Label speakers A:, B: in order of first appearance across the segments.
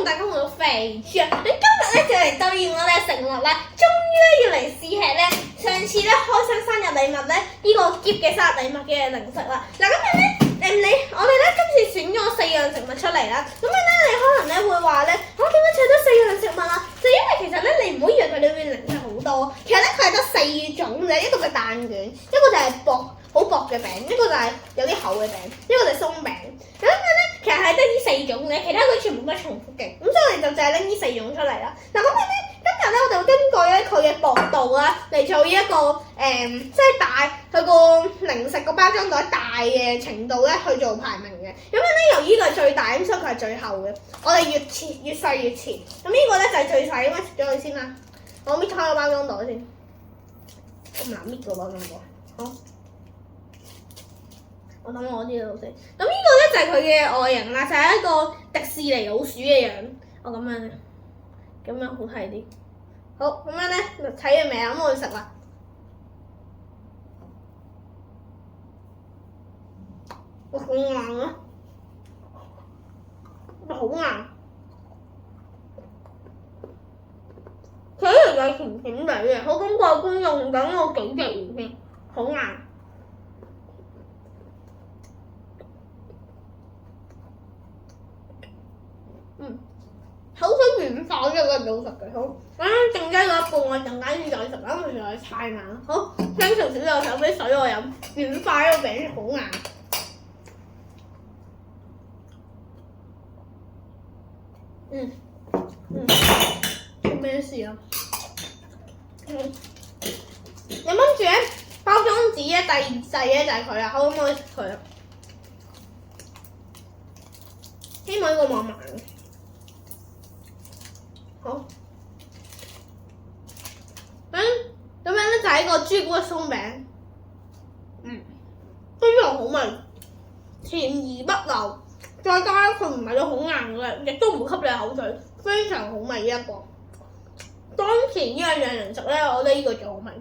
A: 眾大家好，我肥豬啊！你今日咧就嚟兌現我哋嘅承諾啦，終於咧要嚟試吃咧上次咧開箱生日禮物咧呢個喼嘅生日禮物嘅零食啦。嗱咁樣咧我哋咧今次選咗4樣食物出嚟啦。咁樣咧你可能咧會話咧點解取得4樣食物啊？就因為其實咧你唔好以為佢裏面零食好多，其實咧佢係得4種嘅，一個就係蛋卷，一個就係好薄嘅餅，一個就係有啲厚嘅餅，一個就係鬆餅。咁樣咧，其實係得呢4種嘅，其他佢全部都係重複嘅。咁所以我哋就淨係拎呢4種出嚟啦。嗱咁樣咧，今日咧我就根據咧佢嘅薄度啦嚟做呢一個即係大佢個零食個包裝袋大嘅程度咧去做排名嘅。咁樣咧，由於佢係最大，咁所以佢係最厚嘅。我哋越細越切。咁呢個咧就係最細，咁樣切咗佢先啦。我搣開個包裝袋先，咁難搣個包裝袋。好。我等我啲老師，咁呢個咧就係佢嘅外形啦，就係一個迪士尼老鼠嘅樣。我咁樣好睇啲。好，咁樣咧就睇完未啊？咁我去食啦。哇，好硬啊！好硬。佢呢條係甜甜地嘅，我感覺觀用緊我幾隻魚先，好硬。口水軟化咗個好食嘅，好，剩低嗰一半我陣間要再食啦，因為實在太硬。好，將條小右手俾水我飲，軟化咗個餅好硬。咩事啊？你諗住咧包裝紙咧第2細咧就係佢啦，可唔可以食佢啊？希望呢個冇埋。好，咁樣咧就係一個朱古力鬆餅，非常好味，甜而不流，再加佢唔係到好硬嘅，亦都唔吸你口水，非常好味呢一個。當前呢兩樣零食咧，我覺得呢個最好味。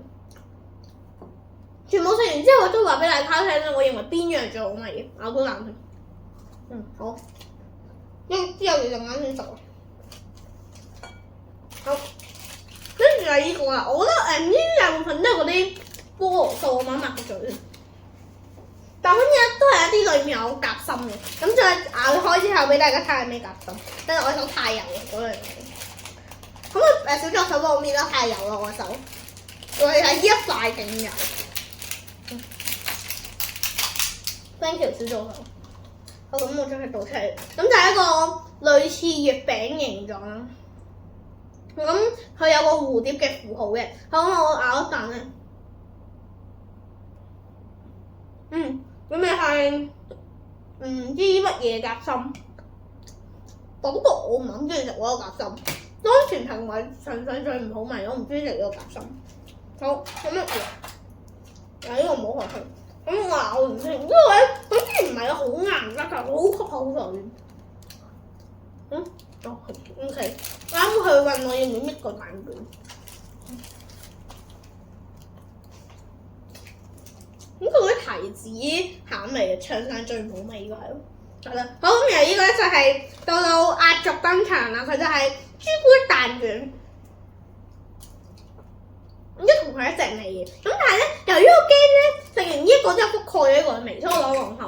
A: 全部食完之後，我都話俾大家聽咧，我認為邊樣最好味嘅，咬到啖先。好，之後你就啱先食。好，跟住係呢個啦，我覺得呢大部分都係嗰啲菠蘿素，我抹個嘴。但係呢都係一啲裏面有夾心嘅，咁再咬開之後俾大家睇下咩夾心。但係我手太油啦嗰樣嘢，咁小助手幫我搣得太油啦我手，我哋睇呢一塊勁油。Thank you 小助手。好，咁我將佢倒出嚟，咁就係一個類似月餅形狀啦。咁佢有個蝴蝶嘅符號嘅，好，我咬一啖咧，咁咪係唔知乜嘢夾心，不過我唔係咁中意食嗰個夾心，當全評為場上最唔好味，我唔中意食嗰個夾心。好，咁乜嘢？呢個唔好學佢，咁我咬唔清，因為佢雖然唔係好硬，但係好吸口水。OK， 啱佢問我要唔要搣個蛋卷。咁佢啲提子餡味嘅，唱晒最唔好味呢個係啦。好，咁然後呢個咧就係到壓軸登場啦，佢就係朱古力蛋卷，同佢一隻味嘅。咁但係咧，由於我驚咧食完呢一個之後覆蓋咗一個嘅味，所以我攞皇后。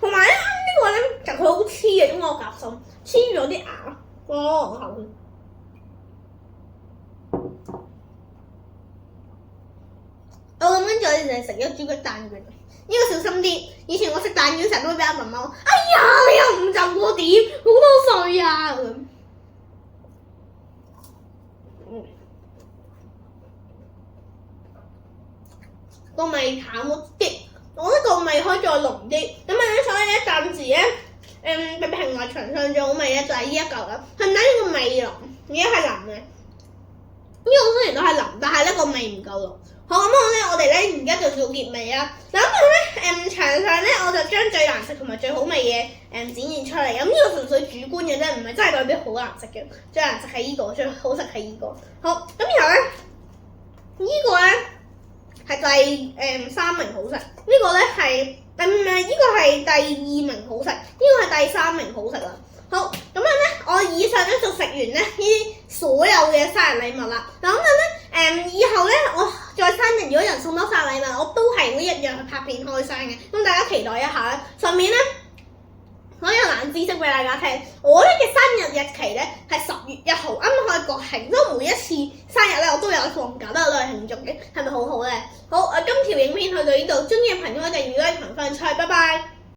A: 同埋咧呢個咧其實佢好黐嘅，咁我夾心黐咗啲牙。我攞皇后。我咁跟住我哋就係食咗朱古力蛋卷，呢個小心啲。以前我食蛋卷成日都會俾阿媽媽話：哎呀，你又唔就個碟，好多碎啊咁。個味淡咗啲，我覺得個味可以再濃啲。咁啊，所以咧暫時咧，被評為場上最好味咧就係呢一嚿啦。係咪呢個味濃？而家係腍嘅。呢個雖然都係腍，但係咧個味唔夠濃。好，咁我哋咧而家就做結尾啦。嗱，咁咧場上咧我就將最難食同埋最好味嘅展現出嚟。咁呢個純粹主觀嘅啫，唔係真係代表好難食嘅。最難食係呢個，最好食係呢個。好，咁然後咧呢個咧係第3名好食，呢個咧係呢個係第2名好食，呢個係第3名好食啦。好，咁樣咧我以上咧就食完咧呢啲所有嘅生日禮物啦。嗱咁樣咧以後咧我再生日如果有人送多生日禮物，我都係會一樣去拍片開箱嘅。咁大家期待一下啦。順便咧講一個冷知識俾大家聽，我咧嘅生日日期咧係10月1號，啱啱開國慶，所以每一次生日咧我都有放假，都有去慶祝嘅，係咪好好咧？好，今條影片去到呢度，中意嘅朋友可以訂閱、like、同分享，拜拜。